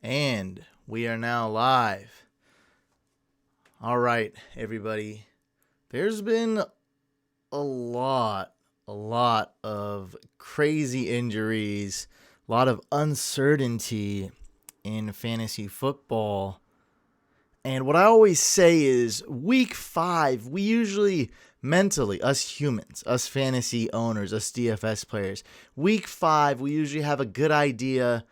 And we are now live. All right, everybody. There's been a lot of crazy injuries, a lot of uncertainty in fantasy football. And what I always say is week 5, we usually mentally, us humans, us fantasy owners, us DFS players, week 5, we usually have a good idea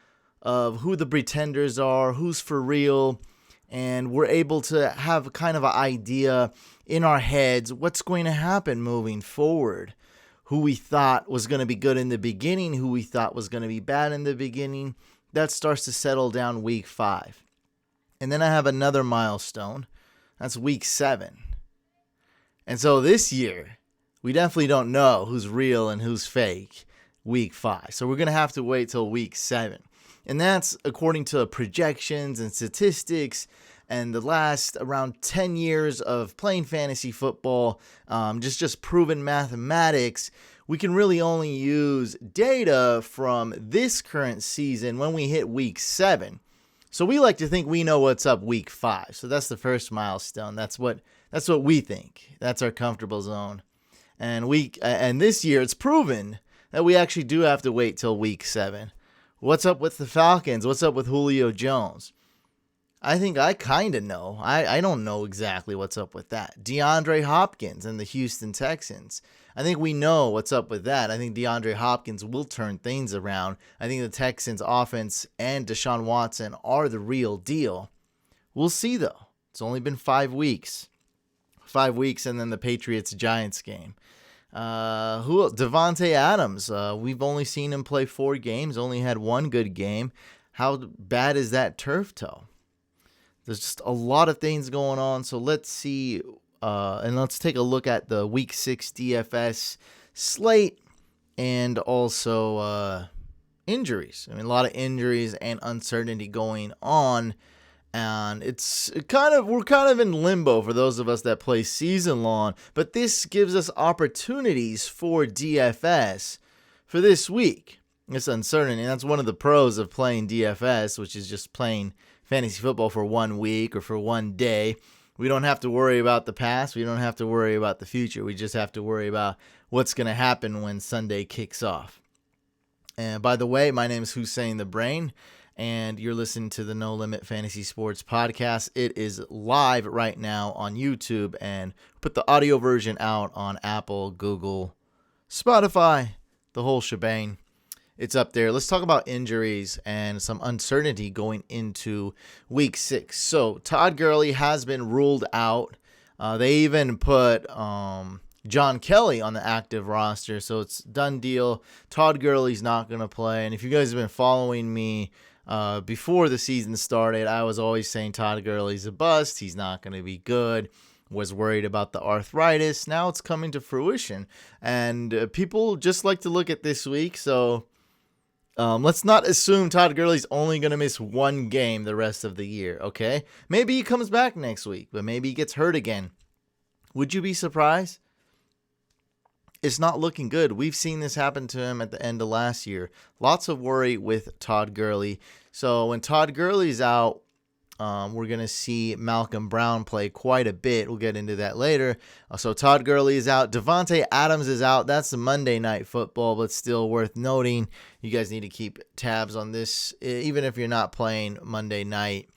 of who the pretenders are, who's for real, and we're able to have kind of an idea in our heads what's going to happen moving forward. Who we thought was going to be good in the beginning, who we thought was going to be bad in the beginning, that starts to settle down week 5. And then I have another milestone. That's week 7. And so this year, we definitely don't know who's real and who's fake week 5. So we're going to have to wait till week 7. And that's according to projections and statistics and the last around 10 years of playing fantasy football, just proven mathematics. We can really only use data from this current season when we hit week 7. So we like to think we know what's up week 5. So that's the first milestone. That's what we think. That's our comfortable zone. And this year it's proven that we actually do have to wait till week 7. What's up with the Falcons? What's up with Julio Jones? I think I kind of know. I don't know exactly what's up with that. DeAndre Hopkins and the Houston Texans. I think we know what's up with that. I think DeAndre Hopkins will turn things around. I think the Texans offense and Deshaun Watson are the real deal. We'll see, though. It's only been 5 weeks. 5 weeks and then the Patriots-Giants game. Devontae Adams. We've only seen him play 4 games, only had 1 good game. How bad is that turf toe? There's just a lot of things going on. So let's see, and let's take a look at the week 6 DFS slate and also injuries. I mean, a lot of injuries and uncertainty going on. And we're kind of in limbo for those of us that play season long, but this gives us opportunities for DFS for this week. It's uncertainty, and that's one of the pros of playing DFS, which is just playing fantasy football for 1 week or for 1 day. We don't have to worry about the past. We don't have to worry about the future. We just have to worry about what's going to happen when Sunday kicks off. And by the way, my name is Hussein the Brain, and you're listening to the No Limit Fantasy Sports Podcast. It is live right now on YouTube, and put the audio version out on Apple, Google, Spotify, the whole shebang. It's up there. Let's talk about injuries and some uncertainty going into week 6. So Todd Gurley has been ruled out. They even put John Kelly on the active roster, so it's done deal. Todd Gurley's not going to play. And if you guys have been following me before the season started, I was always saying Todd Gurley's a bust. He's not going to be good. Was worried about the arthritis. Now it's coming to fruition. And people just like to look at this week, so let's not assume Todd Gurley's only going to miss 1 game the rest of the year, okay? Maybe he comes back next week, but maybe he gets hurt again. Would you be surprised? It's not looking good. We've seen this happen to him at the end of last year. Lots of worry with Todd Gurley. So when Todd Gurley's out, we're going to see Malcolm Brown play quite a bit. We'll get into that later. So Todd Gurley is out. Devontae Adams is out. That's the Monday Night Football, but still worth noting. You guys need to keep tabs on this, even if you're not playing Monday night.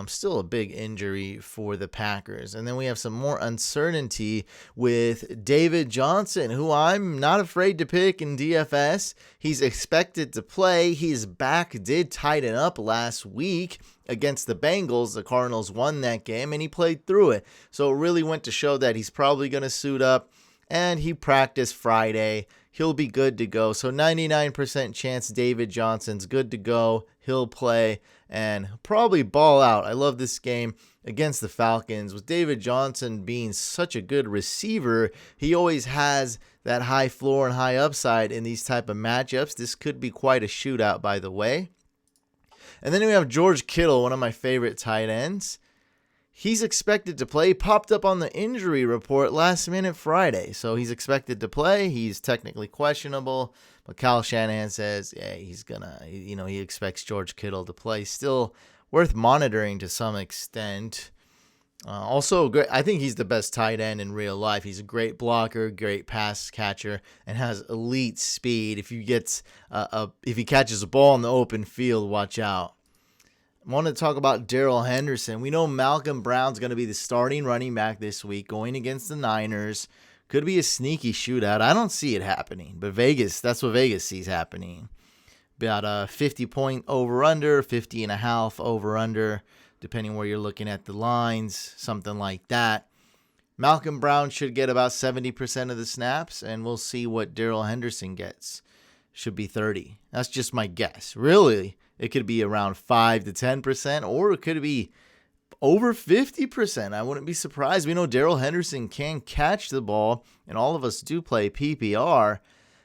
Still a big injury for the Packers. And then we have some more uncertainty with David Johnson, who I'm not afraid to pick in DFS. He's expected to play. His back did tighten up last week against the Bengals. The Cardinals won that game, and he played through it. So it really went to show that he's probably going to suit up. And he practiced Friday. He'll be good to go. So 99% chance David Johnson's good to go. He'll play and probably ball out. I love this game against the Falcons. With David Johnson being such a good receiver, he always has that high floor and high upside in these type of matchups. This could be quite a shootout, by the way. And then we have George Kittle, one of my favorite tight ends. He's expected to play. He popped up on the injury report last minute Friday. So he's expected to play. He's technically questionable, But Kyle Shanahan says, yeah, he's gonna, he expects George Kittle to play. Still worth monitoring to some extent. Also, great. I think he's the best tight end in real life. He's a great blocker, great pass catcher, and has elite speed. If he catches a ball in the open field, watch out. I want to talk about Darrell Henderson. We know Malcolm Brown's going to be the starting running back this week, going against the Niners. Could be a sneaky shootout. I don't see it happening, but that's what Vegas sees happening. About a 50-point over-under, 50.5 over-under, depending where you're looking at the lines, something like that. Malcolm Brown should get about 70% of the snaps, and we'll see what Darrell Henderson gets. Should be 30. That's just my guess. Really, it could be around 5 to 10%, or it could be over 50%. I wouldn't be surprised. We know Darrell Henderson can catch the ball, and all of us do play PPR.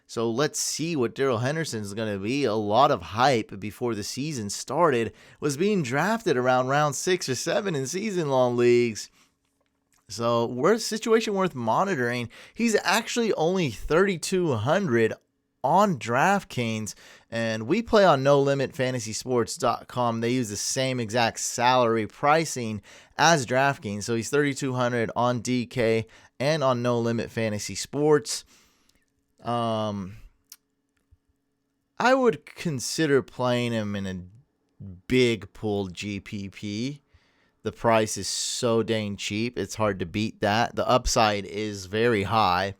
So let's see what Darrell Henderson is going to be. A lot of hype before the season started. Was being drafted around round 6 or 7 in season-long leagues. So situation worth monitoring. He's actually only 3,200 on DraftKings, and we play on NoLimitFantasySports.com. They use the same exact salary pricing as DraftKings. So he's 3,200 on DK and on No Limit Fantasy Sports. I would consider playing him in a big pool GPP. The price is so dang cheap. It's hard to beat that. The upside is very high,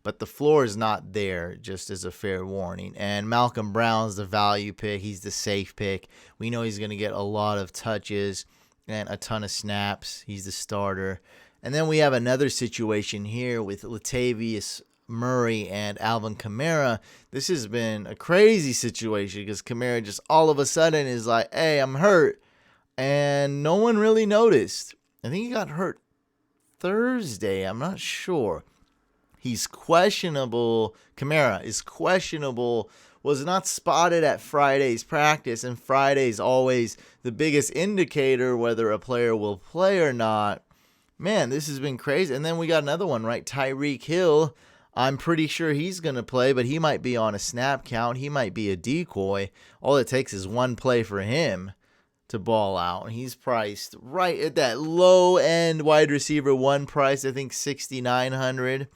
but the floor is not there, just as a fair warning. And Malcolm Brown's the value pick. He's the safe pick. We know he's going to get a lot of touches and a ton of snaps. He's the starter. And then we have another situation here with Latavius Murray and Alvin Kamara. This has been a crazy situation because Kamara just all of a sudden is like, hey, I'm hurt. And no one really noticed. I think he got hurt Thursday. I'm not sure. He's questionable. Kamara is questionable. Was not spotted at Friday's practice. And Friday's always the biggest indicator whether a player will play or not. Man, this has been crazy. And then we got another one, right? Tyreek Hill. I'm pretty sure he's going to play, but he might be on a snap count. He might be a decoy. All it takes is one play for him to ball out. He's priced right at that low-end wide receiver one price, I think 6,900.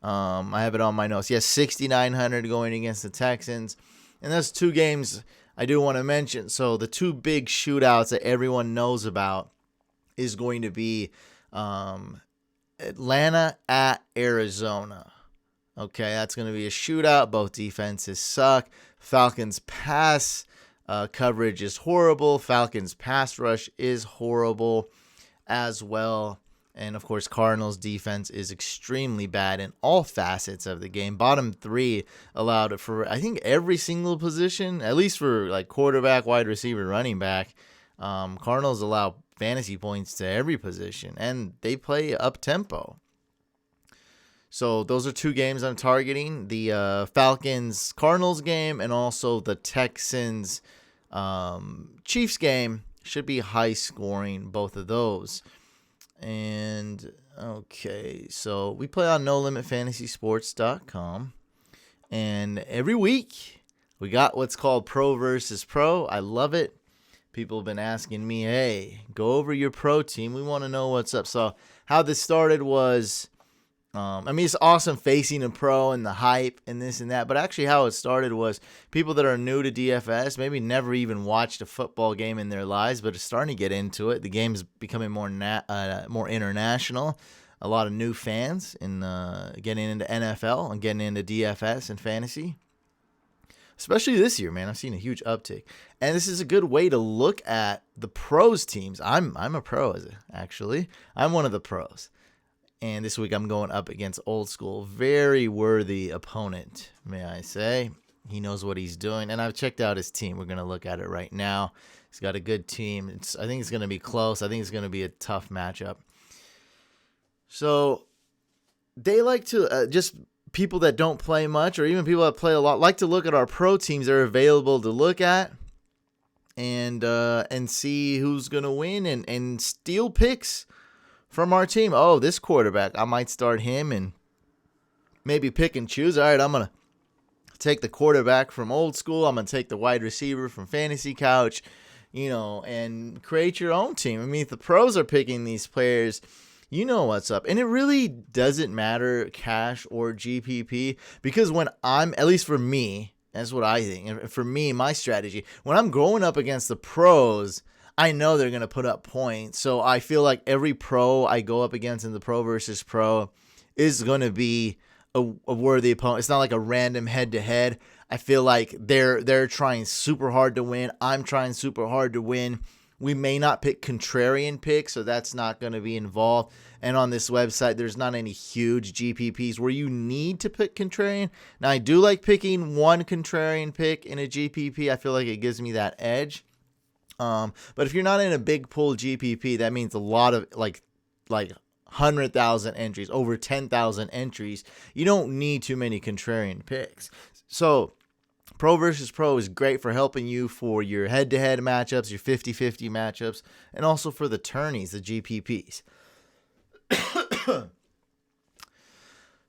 I have it on my notes. Yes, 6,900 going against the Texans. And that's two games I do want to mention. So the two big shootouts that everyone knows about is going to be Atlanta at Arizona. Okay, that's going to be a shootout. Both defenses suck. Falcons pass coverage is horrible. Falcons pass rush is horrible as well. And, of course, Cardinals defense is extremely bad in all facets of the game. Bottom three allowed for, I think, every single position, at least for like quarterback, wide receiver, running back. Cardinals allow fantasy points to every position, and they play up-tempo. So those are two games I'm targeting, the Falcons-Cardinals game and also the Texans-Chiefs game. Should be high scoring, both of those. And, okay, so we play on NoLimitFantasySports.com. And every week we got what's called Pro versus Pro. I love it. People have been asking me, hey, go over your pro team. We want to know what's up. So how this started was... it's awesome facing a pro and the hype and this and that. But actually how it started was people that are new to DFS, maybe never even watched a football game in their lives, but are starting to get into it. The game's becoming more international. A lot of new fans in getting into NFL and getting into DFS and fantasy. Especially this year, man. I've seen a huge uptick. And this is a good way to look at the pros teams. I'm a pro, actually. I'm one of the pros. And this week I'm going up against Old School. Very worthy opponent, may I say. He knows what he's doing. And I've checked out his team. We're going to look at it right now. He's got a good team. I think it's going to be close. I think it's going to be a tough matchup. So they like to just people that don't play much or even people that play a lot like to look at our pro teams that are available to look at and see who's going to win and steal picks from our team. Oh, this quarterback, I might start him and maybe pick and choose. All right, I'm going to take the quarterback from Old School. I'm going to take the wide receiver from Fantasy Couch, and create your own team. I mean, if the pros are picking these players, you know what's up. And it really doesn't matter cash or GPP, because at least for me, that's what I think. And for me, my strategy, when I'm going up against the pros, I know they're going to put up points. So I feel like every pro I go up against in the pro versus pro is going to be a worthy opponent. It's not like a random head-to-head. I feel like they're trying super hard to win. I'm trying super hard to win. We may not pick contrarian picks, so that's not going to be involved. And on this website, there's not any huge GPPs where you need to pick contrarian. Now, I do like picking one contrarian pick in a GPP. I feel like it gives me that edge. But if you're not in a big pool GPP, that means a lot of like 100,000 entries, over 10,000 entries. You don't need too many contrarian picks. So pro versus pro is great for helping you for your head-to-head matchups, your 50-50 matchups, and also for the tourneys, the GPPs.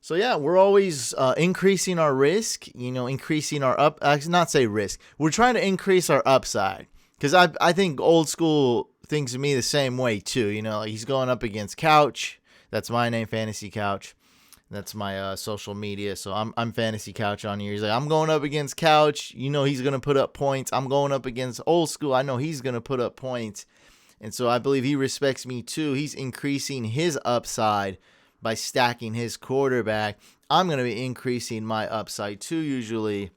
So yeah, we're always increasing our risk, increasing our not say risk. We're trying to increase our upside, because I think Old School thinks of me the same way too. He's going up against Couch. That's my name, Fantasy Couch. That's my social media. So I'm Fantasy Couch on here. He's like, I'm going up against Couch. He's going to put up points. I'm going up against Old School. I know he's going to put up points. And so I believe he respects me too. He's increasing his upside by stacking his quarterback. I'm going to be increasing my upside too, usually.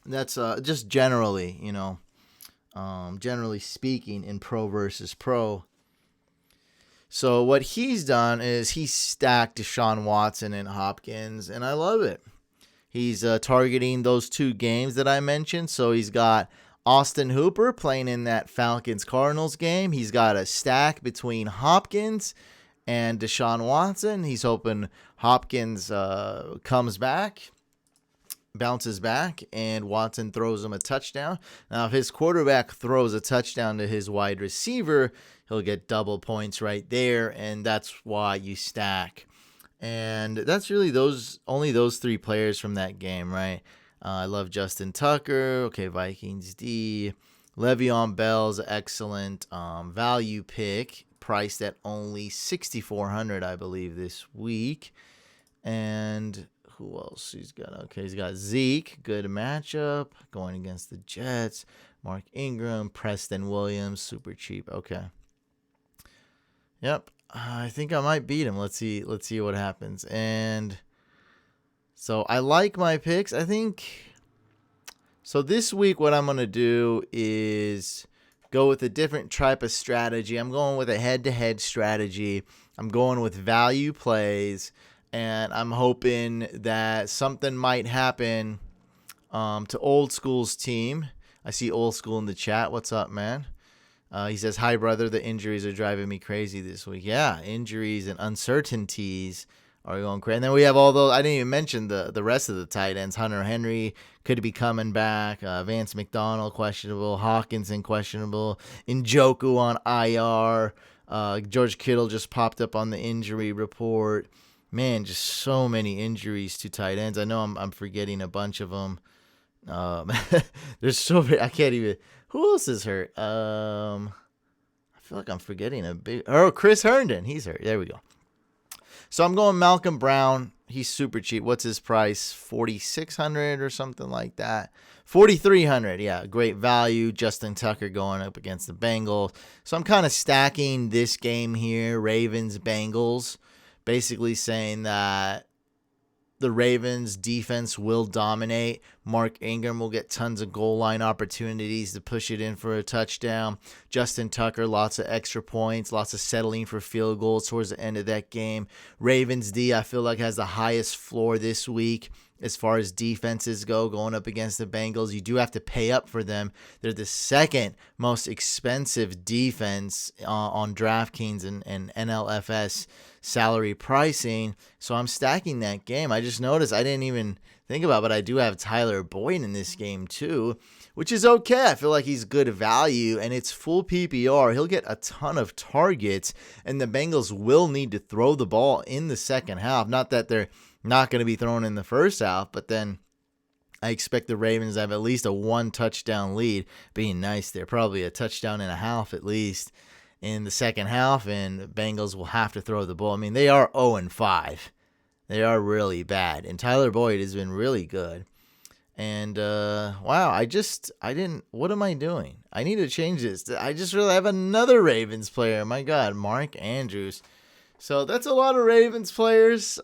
That's just generally, generally speaking, in pro versus pro. So what he's done is he's stacked Deshaun Watson and Hopkins, and I love it. He's targeting those two games that I mentioned. So he's got Austin Hooper playing in that Falcons-Cardinals game. He's got a stack between Hopkins and Deshaun Watson. He's hoping Hopkins comes back, bounces back, and Watson throws him a touchdown. Now, if his quarterback throws a touchdown to his wide receiver, he'll get double points right there, and that's why you stack. And that's really only those three players from that game, right? I love Justin Tucker. Okay, Vikings D. Le'Veon Bell's excellent value pick, priced at only $6,400, I believe, this week. And who else he's got? Okay, he's got Zeke, good matchup, going against the Jets. Mark Ingram, Preston Williams, super cheap. Okay. Yep, I think I might beat him. Let's see what happens. And so I like my picks. I think so. This week, what I'm gonna do is go with a different type of strategy. I'm going with a head-to-head strategy. I'm going with value plays, and I'm hoping that something might happen to Old School's team. I see Old School in the chat. What's up, man? He says, hi, brother. The injuries are driving me crazy this week. Yeah, injuries and uncertainties are going crazy. And then we have all those. I didn't even mention the rest of the tight ends. Hunter Henry could be coming back. Vance McDonald, questionable. Hawkinson, questionable. Njoku on IR. George Kittle just popped up on the injury report. Man, just so many injuries to tight ends. I know I'm forgetting a bunch of them. There's so many. I can't even. Who else is hurt? I feel like I'm forgetting a big. Oh, Chris Herndon. He's hurt. There we go. So I'm going Malcolm Brown. He's super cheap. What's his price? $4,600 or something like that. $4,300. Yeah, great value. Justin Tucker going up against the Bengals. So I'm kind of stacking this game here. Ravens, Bengals. Basically saying that the Ravens defense will dominate. Mark Ingram will get tons of goal line opportunities to push it in for a touchdown. Justin Tucker, lots of extra points, lots of settling for field goals towards the end of that game. Ravens D, I feel like, has the highest floor this week as far as defenses go, going up against the Bengals. You do have to pay up for them. They're the second most expensive defense on DraftKings and NLFS salary pricing. So I'm stacking that game. I just noticed I didn't even think about it, but I do have Tyler Boyd in this game too, which is okay. I feel like he's good value, and it's full PPR. He'll get a ton of targets, and the Bengals will need to throw the ball in the second half. Not that they're not going to be thrown in the first half, but then I expect the Ravens to have at least a 1-touchdown lead. Being nice there, probably a touchdown and a half at least in the second half, and the Bengals will have to throw the ball. I mean, they are 0-5. They are really bad, and Tyler Boyd has been really good. And wow, what am I doing? I need to change this. I just really have another Ravens player. My God, Mark Andrews. So that's a lot of Ravens players.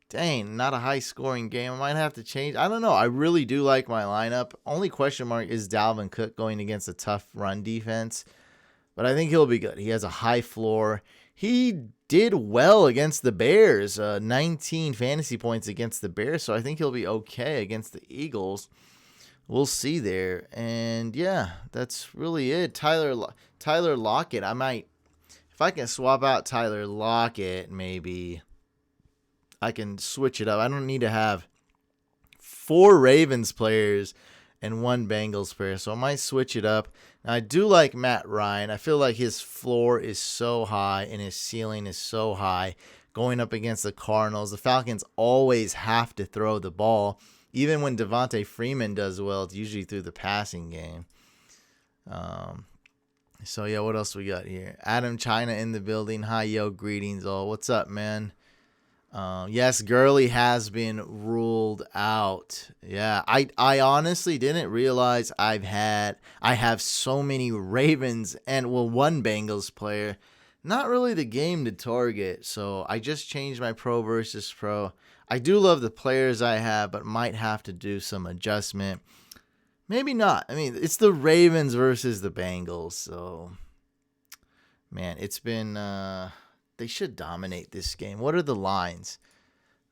Dang, not a high scoring game. I might have to change. I don't know. I really do like my lineup. Only question mark is Dalvin Cook going against a tough run defense. But I think he'll be good. He has a high floor. He did well against the Bears. 19 fantasy points against the Bears. So I think he'll be okay against the Eagles. We'll see there. And yeah, that's really it. Tyler Lockett. I might, if I can swap out Tyler Lockett, maybe I can switch it up. I don't need to have 4 Ravens players and 1 Bengals player, so I might switch it up. Now, I do like Matt Ryan. I feel like his floor is so high and his ceiling is so high. Going up against the Cardinals, the Falcons always have to throw the ball. Even when Devontae Freeman does well, it's usually through the passing game. So, yeah, what else we got here? Adam China in the building. Hi, yo, greetings all. What's up, man? Yes, Gurley has been ruled out. Yeah, I honestly didn't realize I have so many Ravens and, well, 1 Bengals player. Not really the game to target, so I just changed my pro versus pro. I do love the players I have, but might have to do some adjustment. Maybe not. I mean, it's the Ravens versus the Bengals, so, man, it's been... They should dominate this game. What are the lines?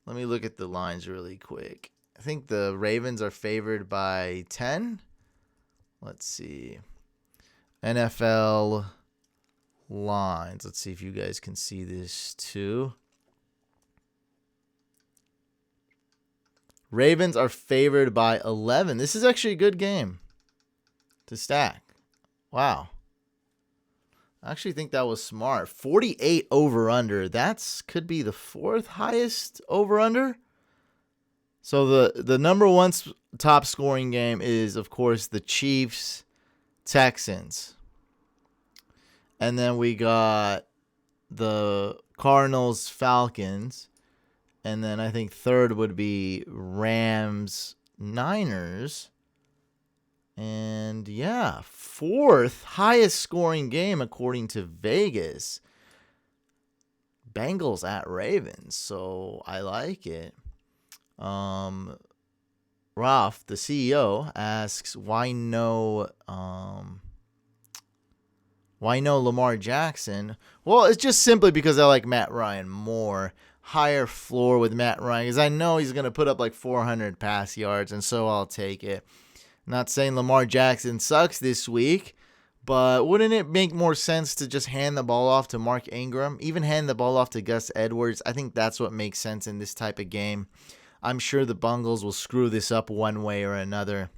Let me look at the lines really quick. I think the Ravens are favored by 10. Let's see. NFL lines. Let's see if you guys can see this too. Ravens are favored by 11. This is actually a good game to stack. Wow. I actually think that was smart. 48 over-under. That's could be the 4th highest over-under. So the number 1 top scoring game is, of course, the Chiefs-Texans. And then we got the Cardinals-Falcons. And then I think 3rd would be Rams-Niners. And yeah, 4th highest scoring game according to Vegas. Bengals at Ravens, so I like it. Ralph, the CEO, asks why no Lamar Jackson? Well, it's just simply because I like Matt Ryan more. Higher floor with Matt Ryan, because I know he's going to put up like 400 pass yards, and so I'll take it. Not saying Lamar Jackson sucks this week, but wouldn't it make more sense to just hand the ball off to Mark Ingram? Even hand the ball off to Gus Edwards? I think that's what makes sense in this type of game. I'm sure the Bengals will screw this up one way or another.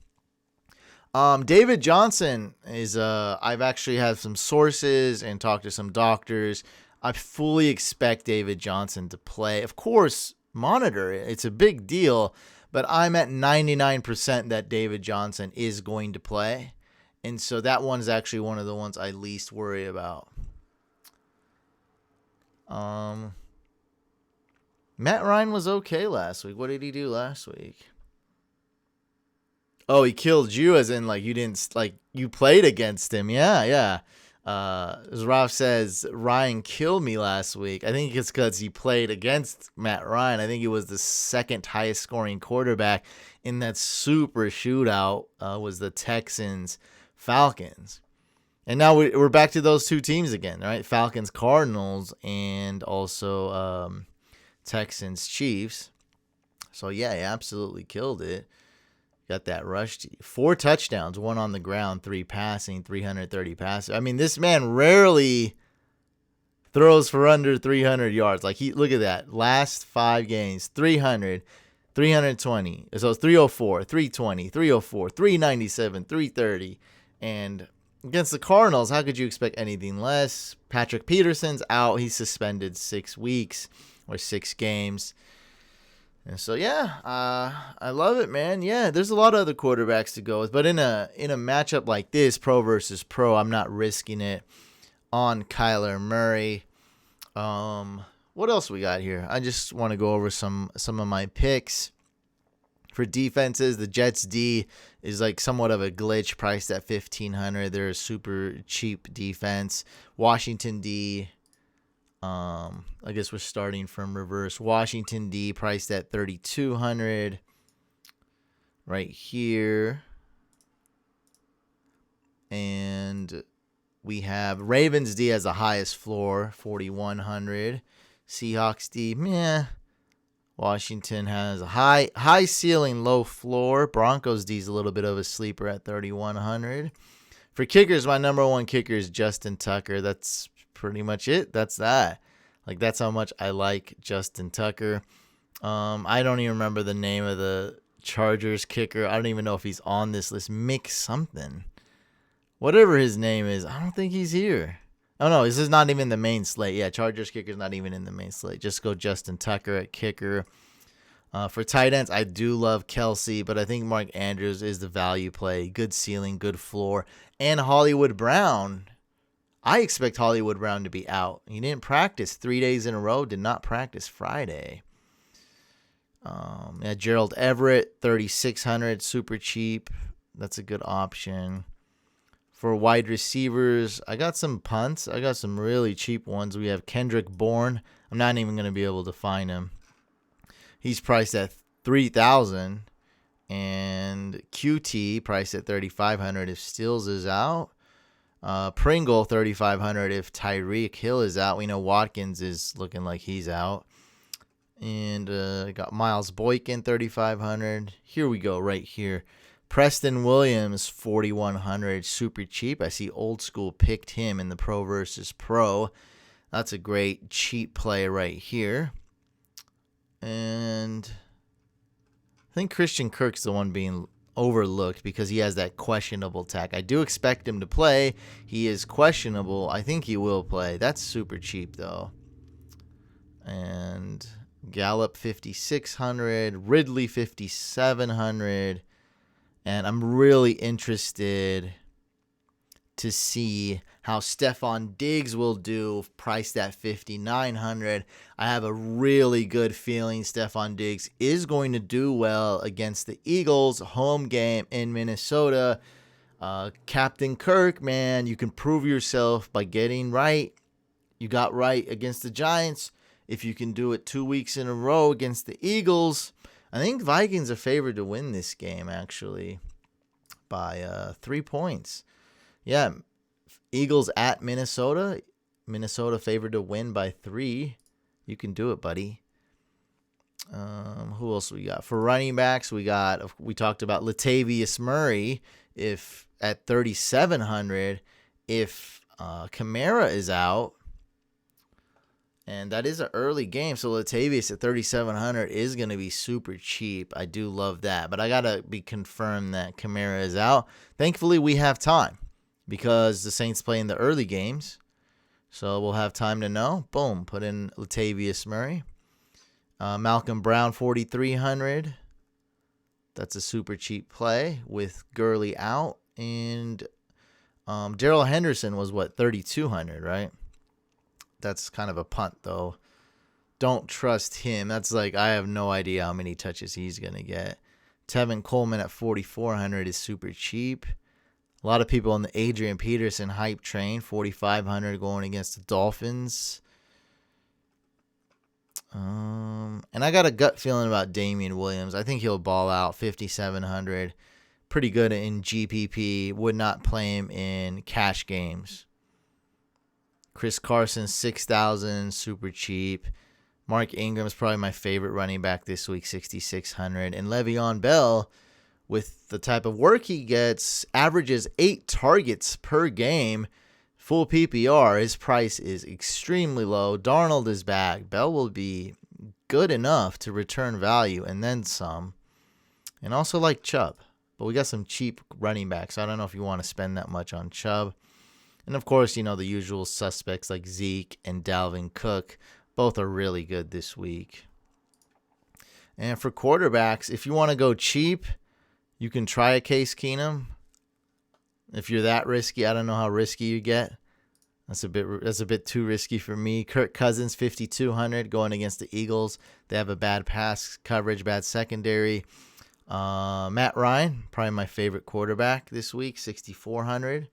David Johnson is, I've actually had some sources and talked to some doctors. I fully expect David Johnson to play. Of course, monitor it. It's a big deal. But I'm at 99% that David Johnson is going to play. And so that one is actually one of the ones I least worry about. Matt Ryan was okay last week. What did he do last week? Oh, he killed you, as in, like, you didn't, like, you played against him. Yeah. As Ralph says, Ryan killed me last week. I think it's because he played against Matt Ryan. I think he was the 2nd highest scoring quarterback in that super shootout, was the Texans-Falcons. And now we're back to those 2 teams again, right? Falcons-Cardinals and also Texans-Chiefs. So, yeah, he absolutely killed it. Got that rush. 4 touchdowns, 1 on the ground, 3 passing, 330 passes. I mean, this man rarely throws for under 300 yards. Like, look at that. Last 5 games, 300, 320. So it's 304, 320, 304, 397, 330. And against the Cardinals, how could you expect anything less? Patrick Peterson's out. He's suspended 6 weeks or 6 games. And so yeah, I love it, man. Yeah, there's a lot of other quarterbacks to go with, but in a matchup like this, pro versus pro, I'm not risking it on Kyler Murray. What else we got here? I just want to go over some of my picks for defenses. The Jets D is like somewhat of a glitch, priced at 1,500. They're a super cheap defense. Washington D. I guess we're starting from reverse. Washington D priced at 3,200 right here. And we have Ravens D as the highest floor, 4,100. Seahawks D, meh. Washington has a high ceiling, low floor. Broncos D is a little bit of a sleeper at 3,100. For kickers, my number one kicker is Justin Tucker. That's pretty much it. That's that. Like, that's how much I like Justin Tucker. I don't even remember the name of the Chargers kicker. I don't even know if he's on this list. Mick something. Whatever his name is, I don't think he's here. Oh, no, this is not even the main slate. Yeah, Chargers kicker's not even in the main slate. Just go Justin Tucker at kicker. For tight ends, I do love Kelsey, but I think Mark Andrews is the value play. Good ceiling, good floor. And Hollywood Brown. I expect Hollywood Brown to be out. He didn't practice 3 days in a row. Did not practice Friday. Yeah, Gerald Everett, 3,600, super cheap. That's a good option. For wide receivers, I got some punts. I got some really cheap ones. We have Kendrick Bourne. I'm not even going to be able to find him. He's priced at 3,000. And QT priced at 3,500 if Stills is out. Pringle 3,500 if Tyreek Hill is out. We know Watkins is looking like he's out. And got Miles Boykin 3,500. Here we go right here. Preston Williams 4,100, super cheap. I see Old School picked him in the pro versus pro. That's a great cheap play right here. And I think Christian Kirk's the one being overlooked because he has that questionable tag. I do expect him to play. He is questionable. I think he will play. That's super cheap though. And Gallup 5,600, Ridley 5,700, and I'm really interested to see how Stephon Diggs will do, priced at 5,900. I have a really good feeling Stephon Diggs is going to do well against the Eagles, home game in Minnesota. Captain Kirk, man, you can prove yourself by getting right. You got right against the Giants. If you can do it 2 weeks in a row against the Eagles, I think Vikings are favored to win this game, actually, by 3 points. Yeah, Eagles at Minnesota. Minnesota favored to win by 3. You can do it, buddy. Who else we got? For running backs, we talked about Latavius Murray if at 3,700 if Kamara is out. And that is an early game, so Latavius at 3,700 is going to be super cheap. I do love that, but I got to be confirmed that Kamara is out. Thankfully, we have time because the Saints play in the early games, so we'll have time to know. Boom, put in Latavius Murray. Malcolm Brown, 4,300. That's a super cheap play with Gurley out. And Darrell Henderson was, 3,200, right? That's kind of a punt, though. Don't trust him. That's like, I have no idea how many touches he's going to get. Tevin Coleman at 4,400 is super cheap. A lot of people on the Adrian Peterson hype train, 4,500 going against the Dolphins. And I got a gut feeling about Damian Williams. I think he'll ball out, 5,700. Pretty good in GPP. Would not play him in cash games. Chris Carson, 6,000, super cheap. Mark Ingram's probably my favorite running back this week, 6,600. And Le'Veon Bell, with the type of work he gets, averages 8 targets per game. Full PPR, his price is extremely low. Darnold is back. Bell will be good enough to return value and then some. And also like Chubb. But we got some cheap running backs. I don't know if you want to spend that much on Chubb. And, of course, the usual suspects like Zeke and Dalvin Cook. Both are really good this week. And for quarterbacks, if you want to go cheap, you can try a Case Keenum. If you're that risky, I don't know how risky you get. That's a bit too risky for me. Kirk Cousins, 5,200 going against the Eagles. They have a bad pass coverage, bad secondary. Matt Ryan, probably my favorite quarterback this week, 6,400.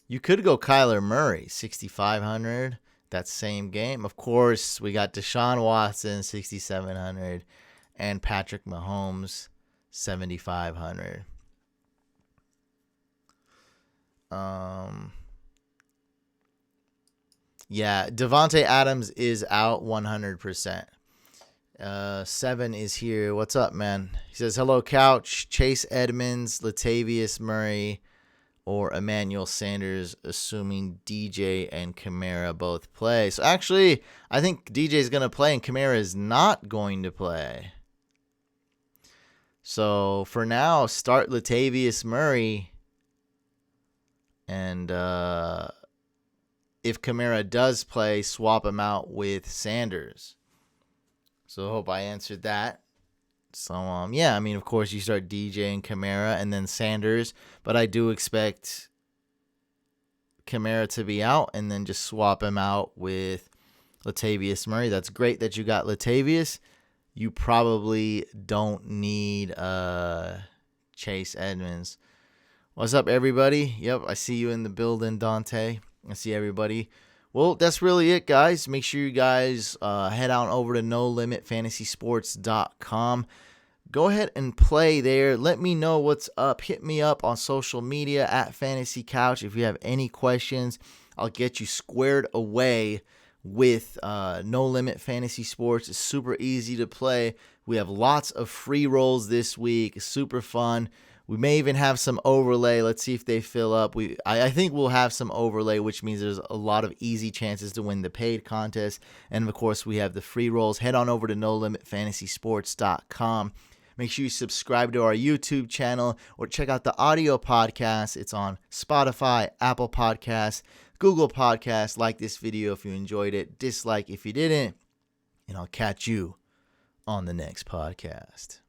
You could go Kyler Murray, 6,500. That same game. Of course, we got Deshaun Watson, 6,700. And Patrick Mahomes, 7,500. Yeah, Devontae Adams is out 100%. 7 is here. What's up, man? He says, hello, Couch. Chase Edmonds, Latavius Murray, or Emmanuel Sanders, assuming DJ and Kamara both play. So actually, I think DJ is going to play and Kamara is not going to play. So for now, start Latavius Murray. And if Kamara does play, swap him out with Sanders. So I hope I answered that. So, yeah, I mean, of course, you start DJ and Kamara and then Sanders. But I do expect Kamara to be out and then just swap him out with Latavius Murray. That's great that you got Latavius. You probably don't need Chase Edmonds. What's up, everybody? Yep, I see you in the building, Dante. I see everybody. Well, that's really it, guys. Make sure you guys head on over to NoLimitFantasySports.com. Go ahead and play there. Let me know what's up. Hit me up on social media at Fantasy Couch. If you have any questions, I'll get you squared away with No Limit Fantasy Sports. It's super easy to play. We have lots of free rolls this week. It's super fun. We may even have some overlay. Let's see if they fill up. I think we'll have some overlay, which means there's a lot of easy chances to win the paid contest. And, of course, we have the free rolls. Head on over to NoLimitFantasySports.com. Make sure you subscribe to our YouTube channel or check out the audio podcast. It's on Spotify, Apple Podcasts, Google Podcasts. Like this video if you enjoyed it. Dislike if you didn't. And I'll catch you on the next podcast.